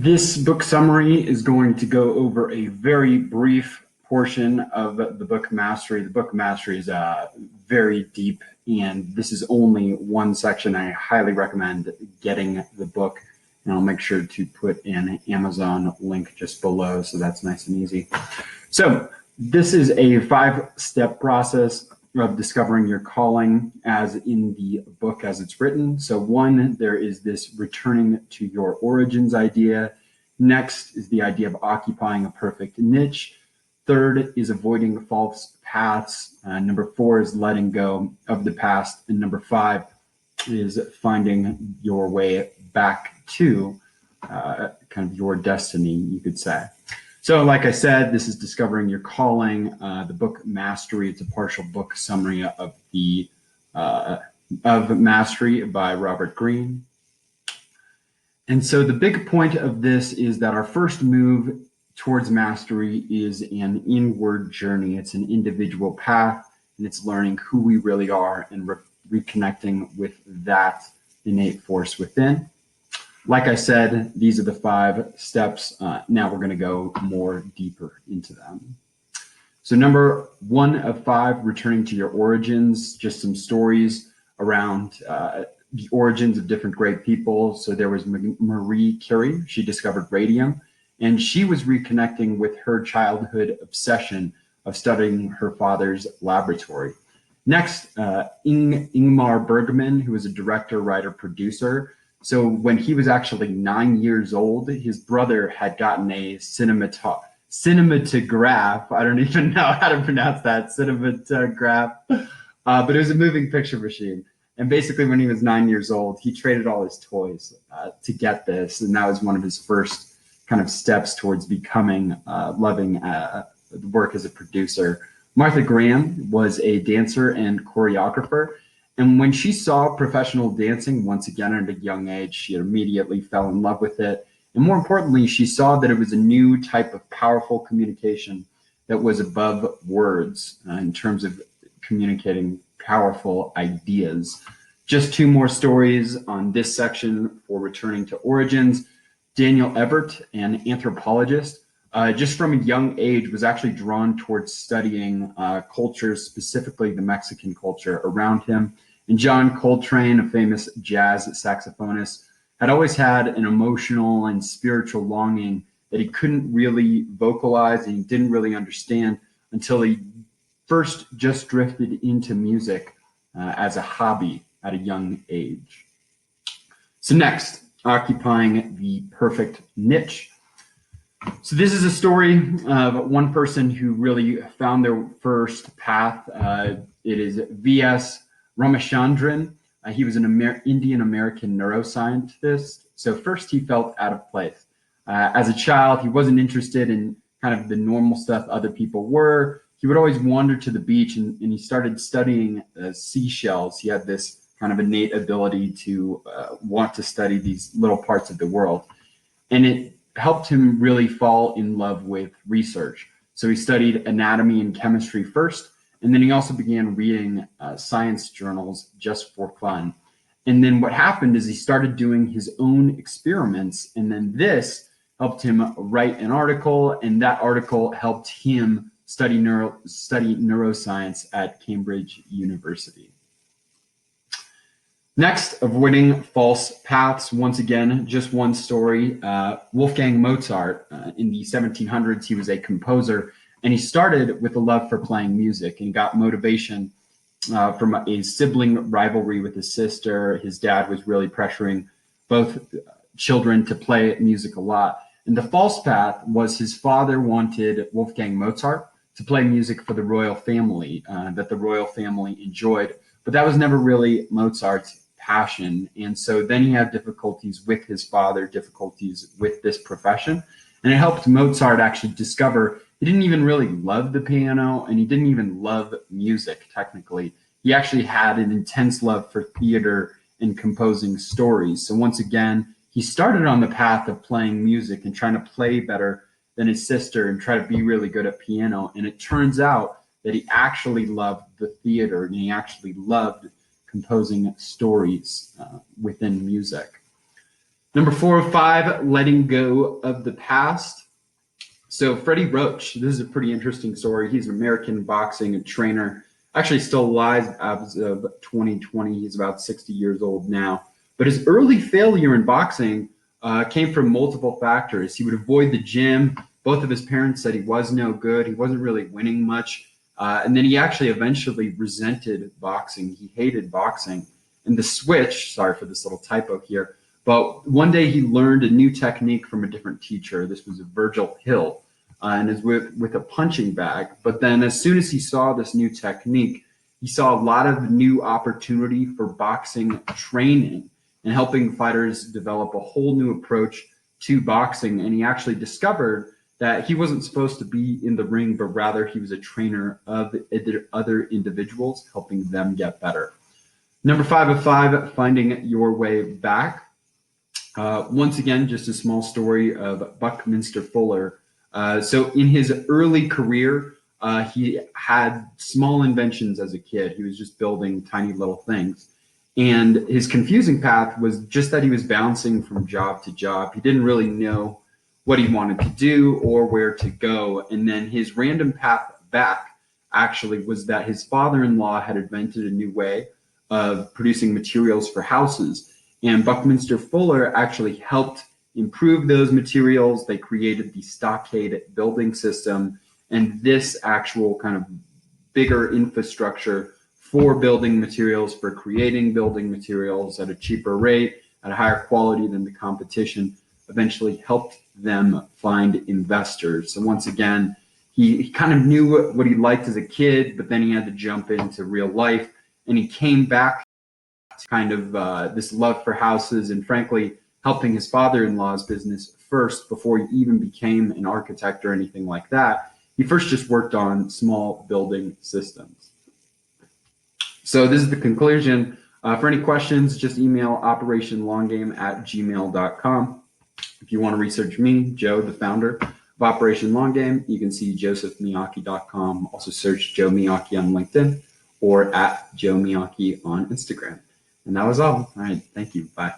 This book summary is going to go over a very brief portion of the book Mastery. The book Mastery is very deep, and this is only one section. I highly recommend getting the book, and I'll make sure to put an Amazon link just below, so that's nice and easy. So this is a 5-step process of discovering your calling as in the book as it's written. So 1, there is this returning to your origins idea. Next is the idea of occupying a perfect niche. 3rd is avoiding false paths. Number 4 is letting go of the past. And number 5 is finding your way back to kind of your destiny, you could say. So like I said, this is discovering your calling. The book Mastery, it's a partial book summary of the of Mastery by Robert Greene. And so the big point of this is that our first move towards mastery is an inward journey. It's an individual path, and it's learning who we really are and reconnecting with that innate force within. Like I said, these are the 5 steps. Now we're going to go more deeper into them. So number 1 of 5, returning to your origins, just some stories around the origins of different great people. So there was Marie Curie. She discovered radium, and she was reconnecting with her childhood obsession of studying her father's laboratory. Next, Ingmar Bergman, who was a director, writer, producer. So when he was actually 9 years old, his brother had gotten a cinematograph. I don't even know how to pronounce that, cinematograph. But it was a moving picture machine. And basically when he was 9 years old, he traded all his toys to get this. And that was one of his first kind of steps towards becoming, loving work as a producer. Martha Graham was a dancer and choreographer. And when she saw professional dancing, once again at a young age, she immediately fell in love with it. And more importantly, she saw that it was a new type of powerful communication that was above words in terms of communicating powerful ideas. Just 2 more stories on this section for returning to origins. Daniel Ebert, an anthropologist, just from a young age was actually drawn towards studying cultures, specifically the Mexican culture around him. And John Coltrane, a famous jazz saxophonist, had always had an emotional and spiritual longing that he couldn't really vocalize and he didn't really understand until he first just drifted into music as a hobby at a young age. So next, occupying the perfect niche. So this is a story of one person who really found their first path. It is V.S. Ramachandran. He was an Indian-American neuroscientist. So first he felt out of place. As a child, he wasn't interested in kind of the normal stuff other people were. He would always wander to the beach and he started studying seashells. He had this kind of innate ability to want to study these little parts of the world. And it helped him really fall in love with research. So he studied anatomy and chemistry first, and then he also began reading science journals just for fun. And then what happened is he started doing his own experiments, and then this helped him write an article, and that article helped him study neuroscience at Cambridge University. Next, avoiding false paths. Once again, just one story. Wolfgang Mozart, in the 1700s, he was a composer, and he started with a love for playing music and got motivation from a sibling rivalry with his sister. His dad was really pressuring both children to play music a lot. And the false path was his father wanted Wolfgang Mozart to play music for the royal family that the royal family enjoyed, but that was never really Mozart's passion. And so then he had difficulties with his father, difficulties with this profession. And it helped Mozart actually discover he didn't even really love the piano and he didn't even love music technically. He actually had an intense love for theater and composing stories. So once again, he started on the path of playing music and trying to play better than his sister and try to be really good at piano. And it turns out that he actually loved the theater and he actually loved composing stories within music. Number 405, letting go of the past. So Freddie Roach, this is a pretty interesting story. He's an American boxing trainer, actually still alive as of 2020. He's about 60 years old now. But his early failure in boxing came from multiple factors. He would avoid the gym. Both of his parents said he was no good. He wasn't really winning much. And then he actually eventually resented boxing. He hated boxing. And the switch, sorry for this little typo here, but one day he learned a new technique from a different teacher. This was Virgil Hill, and is with a punching bag. But then as soon as he saw this new technique, he saw a lot of new opportunity for boxing training and helping fighters develop a whole new approach to boxing. And he actually discovered that he wasn't supposed to be in the ring, but rather he was a trainer of other individuals, helping them get better. Number 505, finding your way back. Once again, just a small story of Buckminster Fuller. So in his early career, he had small inventions as a kid. He was just building tiny little things. And his confusing path was just that he was bouncing from job to job. He didn't really know what he wanted to do or where to go. And then his random path back actually was that his father-in-law had invented a new way of producing materials for houses. And Buckminster Fuller actually helped improve those materials. They created the stockade building system, and this actual kind of bigger infrastructure for building materials, for creating building materials at a cheaper rate, at a higher quality than the competition, eventually helped them find investors. So once again, he kind of knew what he liked as a kid, but then he had to jump into real life, and he came back to kind of this love for houses and frankly helping his father-in-law's business first before he even became an architect or anything like that. He first just worked on small building systems. So this is the conclusion. For any questions, just email operationlonggame@gmail.com. If you want to research me, Joe, the founder of Operation Long Game, you can see josephmiyake.com. Also search Joe Miyake on LinkedIn or @Joe Miyake on Instagram. And that was all. All right. Thank you. Bye.